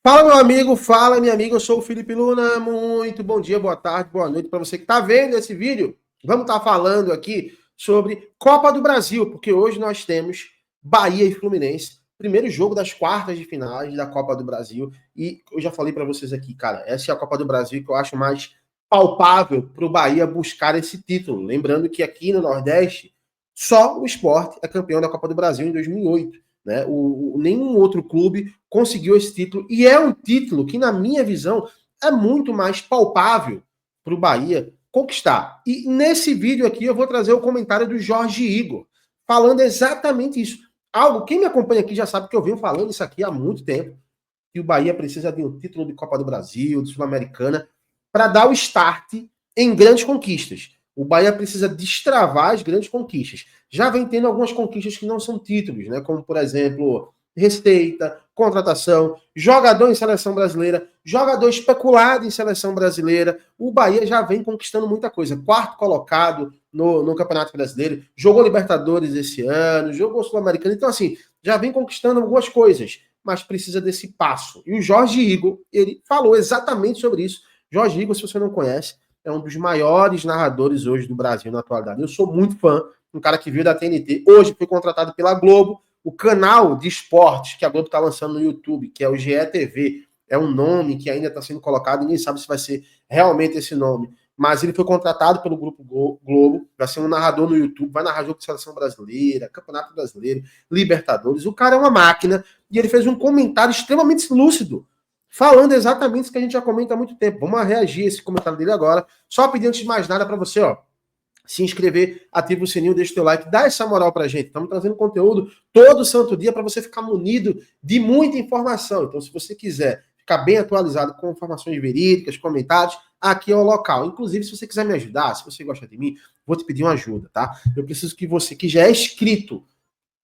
Fala, meu amigo, fala, minha amiga. Eu sou o Felipe Luna. Muito bom dia, boa tarde, boa noite para você que está vendo esse vídeo. Vamos estar falando aqui sobre Copa do Brasil, porque hoje nós temos Bahia e Fluminense, primeiro jogo das quartas de finais da Copa do Brasil. E eu já falei para vocês aqui, cara, essa é a Copa do Brasil que eu acho mais palpável para o Bahia buscar esse título. Lembrando que aqui no Nordeste, só o Sport é campeão da Copa do Brasil em 2008. Né? Nenhum outro clube conseguiu esse título, e é um título que, na minha visão, é muito mais palpável para o Bahia conquistar. E nesse vídeo aqui eu vou trazer o comentário do Jorge Igor, falando exatamente isso. Algo, quem me acompanha aqui já sabe que eu venho falando isso aqui há muito tempo, que o Bahia precisa de um título de Copa do Brasil, de Sul-Americana, para dar o start em grandes conquistas. O Bahia precisa destravar as grandes conquistas. Já vem tendo algumas conquistas que não são títulos, né? Como, por exemplo, receita, contratação, jogador em seleção brasileira, jogador especulado em seleção brasileira. O Bahia já vem conquistando muita coisa. Quarto colocado no Campeonato Brasileiro, jogou Libertadores esse ano, jogou Sul-Americano. Então, assim, já vem conquistando algumas coisas, mas precisa desse passo. E o Jorge Igor, ele falou exatamente sobre isso. Jorge Igor, se você não conhece, é um dos maiores narradores hoje do Brasil na atualidade. Eu sou muito fã, um cara que veio da TNT, hoje foi contratado pela Globo, o canal de esportes que a Globo está lançando no YouTube, que é o GE é um nome que ainda está sendo colocado, ninguém sabe se vai ser realmente esse nome, mas ele foi contratado pelo Grupo Globo, vai ser um narrador no YouTube, vai narrar jogo de seleção brasileira, Campeonato Brasileiro, Libertadores. O cara é uma máquina e ele fez um comentário extremamente lúcido, falando exatamente isso que a gente já comenta há muito tempo. Vamos reagir a esse comentário dele agora. Só pedir antes de mais nada para você, ó, se inscrever, ativa o sininho, deixa o teu like, dá essa moral pra gente. Estamos trazendo conteúdo todo santo dia para você ficar munido de muita informação. Então, se você quiser ficar bem atualizado com informações verídicas, comentários, aqui é o local. Inclusive, se você quiser me ajudar, se você gosta de mim, vou te pedir uma ajuda, tá? Eu preciso que você, que já é inscrito,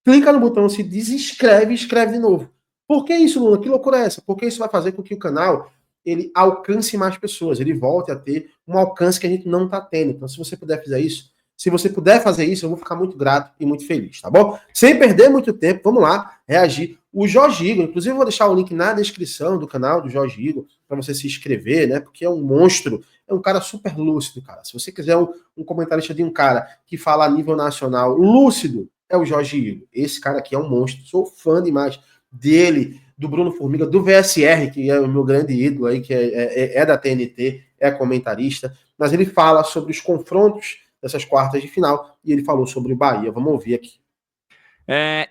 clica no botão, se desinscreve e escreve de novo. Por que isso, Luna? Que loucura é essa? Porque isso vai fazer com que o canal ele alcance mais pessoas, ele volte a ter um alcance que a gente não está tendo. Então, se você puder fazer isso, se você puder fazer isso, eu vou ficar muito grato e muito feliz, tá bom? Sem perder muito tempo, vamos lá reagir. O Jorge Igor, inclusive eu vou deixar o link na descrição do canal do Jorge Igor, para você se inscrever, né? Porque é um monstro, é um cara super lúcido, cara. Se você quiser um comentarista de um cara que fala a nível nacional lúcido, é o Jorge Igor. Esse cara aqui é um monstro, sou fã demais dele, do Bruno Formiga, do VSR, que é o meu grande ídolo aí, que é da TNT, é comentarista, mas ele fala sobre os confrontos dessas quartas de final e ele falou sobre o Bahia. Vamos ouvir aqui.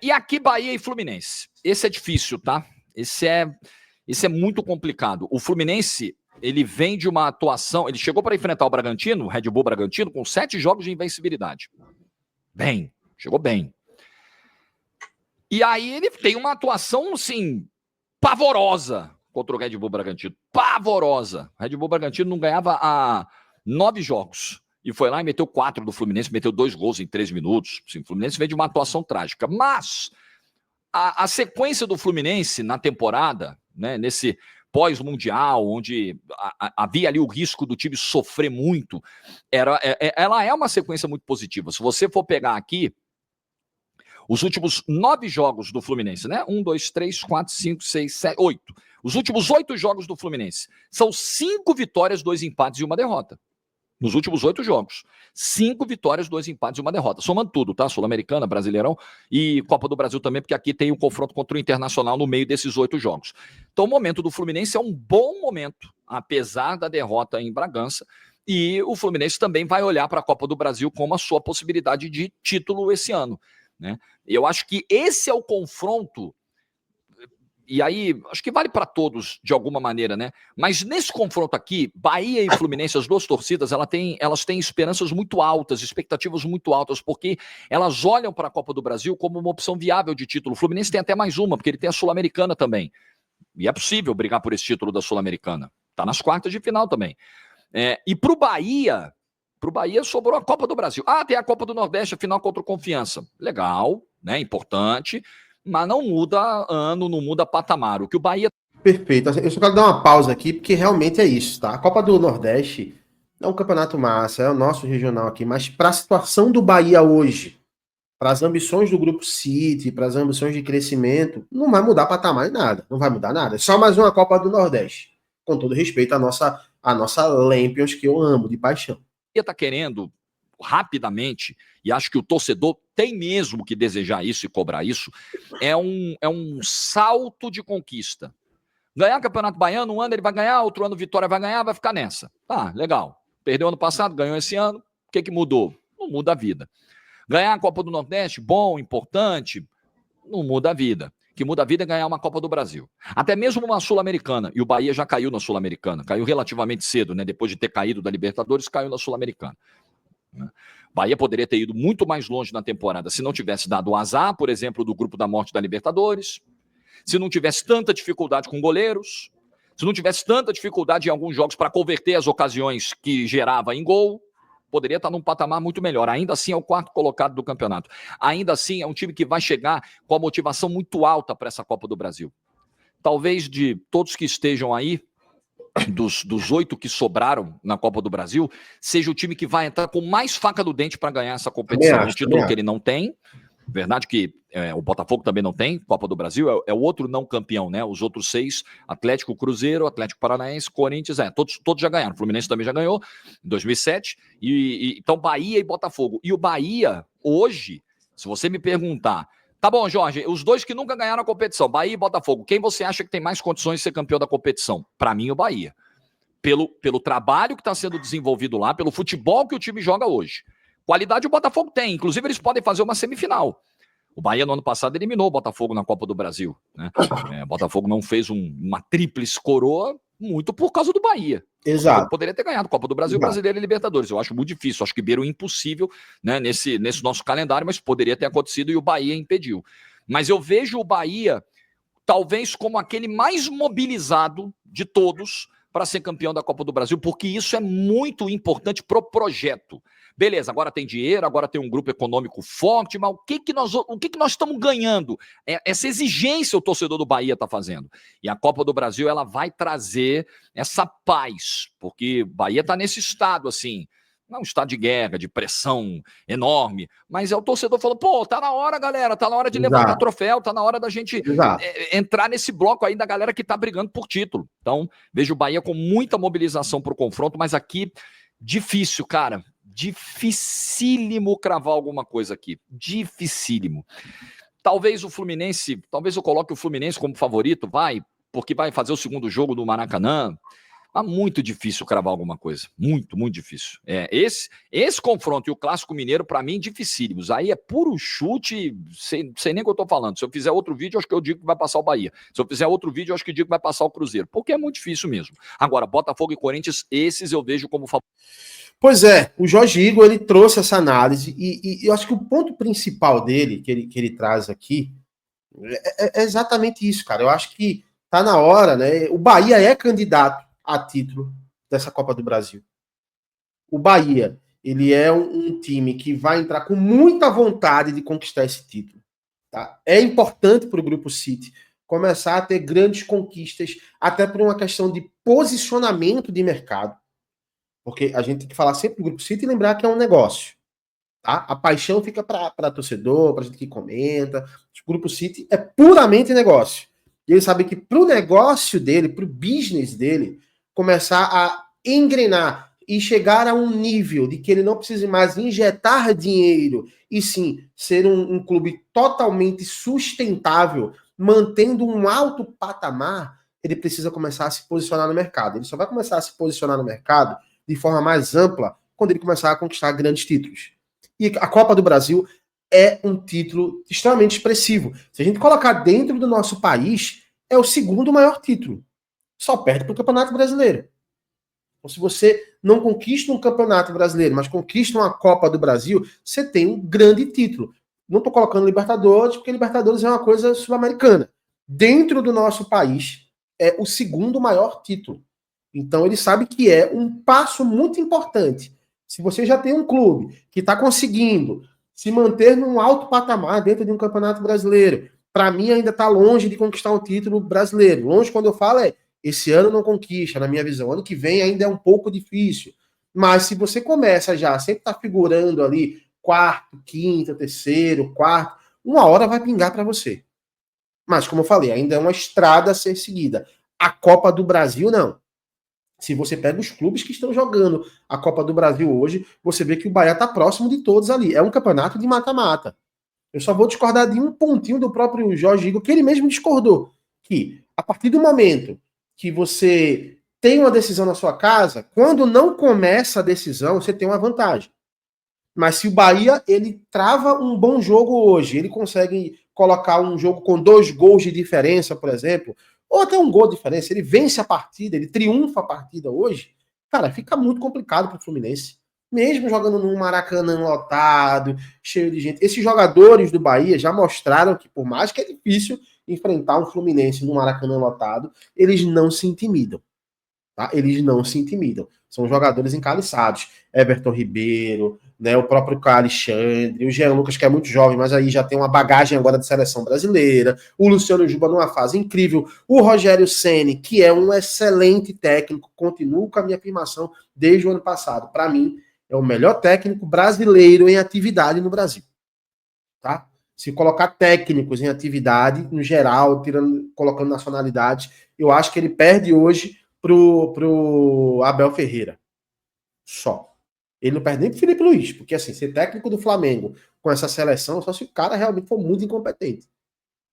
E aqui Bahia e Fluminense. Esse é difícil, tá? Esse é muito complicado. O Fluminense, ele vem de uma atuação, ele chegou para enfrentar o Bragantino, o Red Bull Bragantino, com 7 jogos de invencibilidade. Bem, chegou bem. E aí ele tem uma atuação, assim, pavorosa contra o Red Bull Bragantino. Pavorosa. O Red Bull Bragantino não ganhava há 9 jogos. E foi lá e meteu 4 do Fluminense, meteu 2 gols em 3 minutos. Assim, o Fluminense veio de uma atuação trágica. Mas a sequência do Fluminense na temporada, né, nesse pós-mundial, onde havia ali o risco do time sofrer muito, ela é uma sequência muito positiva. Se você for pegar aqui, os últimos 9 jogos do Fluminense, né? 1, 2, 3, 4, 5, 6, 7, 8. Os últimos 8 jogos do Fluminense são 5 vitórias, 2 empates e 1 derrota. Nos últimos 8 jogos. 5 vitórias, 2 empates e 1 derrota. Somando tudo, tá? Sul-Americana, Brasileirão e Copa do Brasil também, porque aqui tem um confronto contra o Internacional no meio desses 8 jogos. Então o momento do Fluminense é um bom momento, apesar da derrota em Bragança. E o Fluminense também vai olhar para a Copa do Brasil como a sua possibilidade de título esse ano, né? Eu acho que esse é o confronto, e aí acho que vale para todos de alguma maneira, né? Mas nesse confronto aqui, Bahia e Fluminense, as duas torcidas, elas têm esperanças muito altas, expectativas muito altas, porque elas olham para a Copa do Brasil como uma opção viável de título. O Fluminense tem até mais uma, porque ele tem a Sul-Americana também. E é possível brigar por esse título da Sul-Americana. Tá nas quartas de final também. E para o Bahia sobrou a Copa do Brasil. Tem a Copa do Nordeste, a final contra o Confiança. Legal, né? Importante, mas não muda ano, não muda patamar. O que o Bahia... Perfeito. Eu só quero dar uma pausa aqui, porque realmente é isso, tá? A Copa do Nordeste é um campeonato massa, é o nosso regional aqui, mas para a situação do Bahia hoje, para as ambições do Grupo City, para as ambições de crescimento, não vai mudar patamar em nada, não vai mudar nada. É só mais uma Copa do Nordeste. Com todo respeito à nossa Lampions, que eu amo de paixão. Está querendo rapidamente, e acho que o torcedor tem mesmo que desejar isso e cobrar isso, é um salto de conquista. Ganhar Campeonato Baiano, um ano ele vai ganhar, outro ano Vitória vai ganhar, vai ficar nessa. Tá, legal. Perdeu ano passado, ganhou esse ano, o que mudou? Não muda a vida. Ganhar a Copa do Nordeste, bom, importante, não muda a vida. O que muda a vida é ganhar uma Copa do Brasil. Até mesmo uma Sul-Americana, e o Bahia já caiu na Sul-Americana, caiu relativamente cedo, né? Depois de ter caído da Libertadores, caiu na Sul-Americana. Bahia poderia ter ido muito mais longe na temporada se não tivesse dado o azar, por exemplo, do grupo da morte da Libertadores, se não tivesse tanta dificuldade com goleiros, se não tivesse tanta dificuldade em alguns jogos para converter as ocasiões que gerava em gol, poderia estar num patamar muito melhor. Ainda assim é o quarto colocado do campeonato. Ainda assim é um time que vai chegar com a motivação muito alta para essa Copa do Brasil. Talvez de todos que estejam aí, dos 8 que sobraram na Copa do Brasil, seja o time que vai entrar com mais faca do dente para ganhar essa competição. Um título que ele não tem. Verdade que o Botafogo também não tem, Copa do Brasil, é o outro não campeão, né? Os outros 6, Atlético, Cruzeiro, Atlético Paranaense, Corinthians, todos já ganharam. O Fluminense também já ganhou, em 2007. Então, Bahia e Botafogo. E o Bahia, hoje, se você me perguntar, tá bom, Jorge, os 2 que nunca ganharam a competição, Bahia e Botafogo, quem você acha que tem mais condições de ser campeão da competição? Para mim, o Bahia. Pelo trabalho que está sendo desenvolvido lá, pelo futebol que o time joga hoje. Qualidade o Botafogo tem, inclusive eles podem fazer uma semifinal. O Bahia no ano passado eliminou o Botafogo na Copa do Brasil, né? O Botafogo não fez uma tríplice coroa muito por causa do Bahia. Exato. Poderia ter ganhado Copa do Brasil, Brasileiro e Libertadores. Eu acho muito difícil, acho que beira o impossível, né, nesse nosso calendário, mas poderia ter acontecido e o Bahia impediu. Mas eu vejo o Bahia talvez como aquele mais mobilizado de todos para ser campeão da Copa do Brasil, porque isso é muito importante pro projeto. Beleza, agora tem dinheiro, agora tem um grupo econômico forte, mas o que nós estamos ganhando? Essa exigência o torcedor do Bahia está fazendo. E a Copa do Brasil ela vai trazer essa paz, porque o Bahia está nesse estado assim, não é um estado de guerra, de pressão enorme, mas é o torcedor falando, pô, tá na hora, galera, tá na hora de levantar troféu, tá na hora da gente entrar nesse bloco aí da galera que tá brigando por título. Então, vejo o Bahia com muita mobilização pro confronto, mas aqui, difícil, cara, dificílimo cravar alguma coisa aqui, dificílimo. Talvez o Fluminense, talvez eu coloque o Fluminense como favorito, porque vai fazer o segundo jogo do Maracanã. Mas muito difícil cravar alguma coisa. Muito, muito difícil. Esse confronto e o Clássico Mineiro, para mim, dificílimos. Aí é puro chute, sei nem o que eu tô falando. Se eu fizer outro vídeo, acho que eu digo que vai passar o Bahia. Se eu fizer outro vídeo, acho que eu digo que vai passar o Cruzeiro. Porque é muito difícil mesmo. Agora, Botafogo e Corinthians, esses eu vejo como favorito. Pois é, o Jorge Igor, ele trouxe essa análise e eu acho que o ponto principal dele, que ele traz aqui, é exatamente isso, cara. Eu acho que tá na hora, né? O Bahia é candidato a título dessa Copa do Brasil. O Bahia, ele é um time que vai entrar com muita vontade de conquistar esse título. Tá? É importante para o Grupo City começar a ter grandes conquistas, até por uma questão de posicionamento de mercado. Porque a gente tem que falar sempre do Grupo City e lembrar que é um negócio. Tá? A paixão fica para torcedor, para gente que comenta. O Grupo City é puramente negócio. E ele sabe que para o negócio dele, para o business dele, começar a engrenar e chegar a um nível de que ele não precise mais injetar dinheiro, e sim ser um clube totalmente sustentável, mantendo um alto patamar, ele precisa começar a se posicionar no mercado. Ele só vai começar a se posicionar no mercado de forma mais ampla quando ele começar a conquistar grandes títulos. E a Copa do Brasil é um título extremamente expressivo. Se a gente colocar dentro do nosso país, é o segundo maior título. Só perde para o Campeonato Brasileiro. Então, se você não conquista um Campeonato Brasileiro, mas conquista uma Copa do Brasil, você tem um grande título. Não estou colocando Libertadores, porque Libertadores é uma coisa sul-americana. Dentro do nosso país, é o segundo maior título. Então, ele sabe que é um passo muito importante. Se você já tem um clube que está conseguindo se manter num alto patamar dentro de um Campeonato Brasileiro, para mim ainda está longe de conquistar um título brasileiro. Longe, quando eu falo, esse ano não conquista, na minha visão. Ano que vem ainda é um pouco difícil. Mas se você começa já, sempre está figurando ali quarto, quinto, terceiro, quarto, uma hora vai pingar para você. Mas, como eu falei, ainda é uma estrada a ser seguida. A Copa do Brasil, não. Se você pega os clubes que estão jogando a Copa do Brasil hoje, você vê que o Bahia está próximo de todos ali. É um campeonato de mata-mata. Eu só vou discordar de um pontinho do próprio Jorge Igor, que ele mesmo discordou. Que a partir do momento que você tem uma decisão na sua casa, quando não começa a decisão, você tem uma vantagem. Mas se o Bahia ele trava um bom jogo hoje, ele consegue colocar um jogo com 2 gols de diferença, por exemplo, ou até um gol de diferença, ele vence a partida, ele triunfa a partida hoje, cara, fica muito complicado para o Fluminense. Mesmo jogando num Maracanã lotado, cheio de gente. Esses jogadores do Bahia já mostraram que, por mais que é difícil enfrentar um Fluminense no Maracanã lotado, eles não se intimidam. Tá? Eles não se intimidam. São jogadores encaliçados. Everton Ribeiro, né, o próprio Alexandre, o Jean Lucas, que é muito jovem, mas aí já tem uma bagagem agora de seleção brasileira, o Luciano Juba numa fase incrível, o Rogério Ceni, que é um excelente técnico, continuo com a minha afirmação desde o ano passado. Para mim, é o melhor técnico brasileiro em atividade no Brasil. Tá? Se colocar técnicos em atividade, no geral, colocando nacionalidades, eu acho que ele perde hoje pro Abel Ferreira. Só. Ele não perde nem pro Felipe Luiz, porque assim, ser técnico do Flamengo com essa seleção, só se o cara realmente for muito incompetente.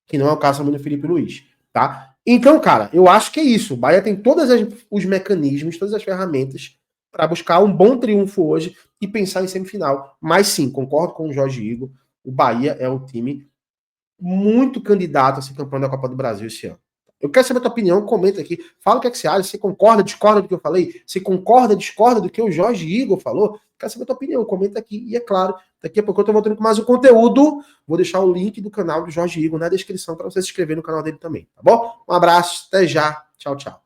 Que não é o caso também do Felipe Luiz, tá? Então, cara, eu acho que é isso. O Bahia tem todos os mecanismos, todas as ferramentas para buscar um bom triunfo hoje e pensar em semifinal. Mas sim, concordo com o Jorge Igor, o Bahia é um time muito candidato a ser campeão da Copa do Brasil esse ano. Eu quero saber a tua opinião, comenta aqui. Fala o que é que você acha, você concorda, discorda do que eu falei? Você concorda, discorda do que o Jorge Igor falou? Quero saber a tua opinião, comenta aqui. E é claro, daqui a pouco eu tô voltando com mais um conteúdo. Vou deixar o link do canal do Jorge Igor na descrição para você se inscrever no canal dele também, tá bom? Um abraço, até já. Tchau, tchau.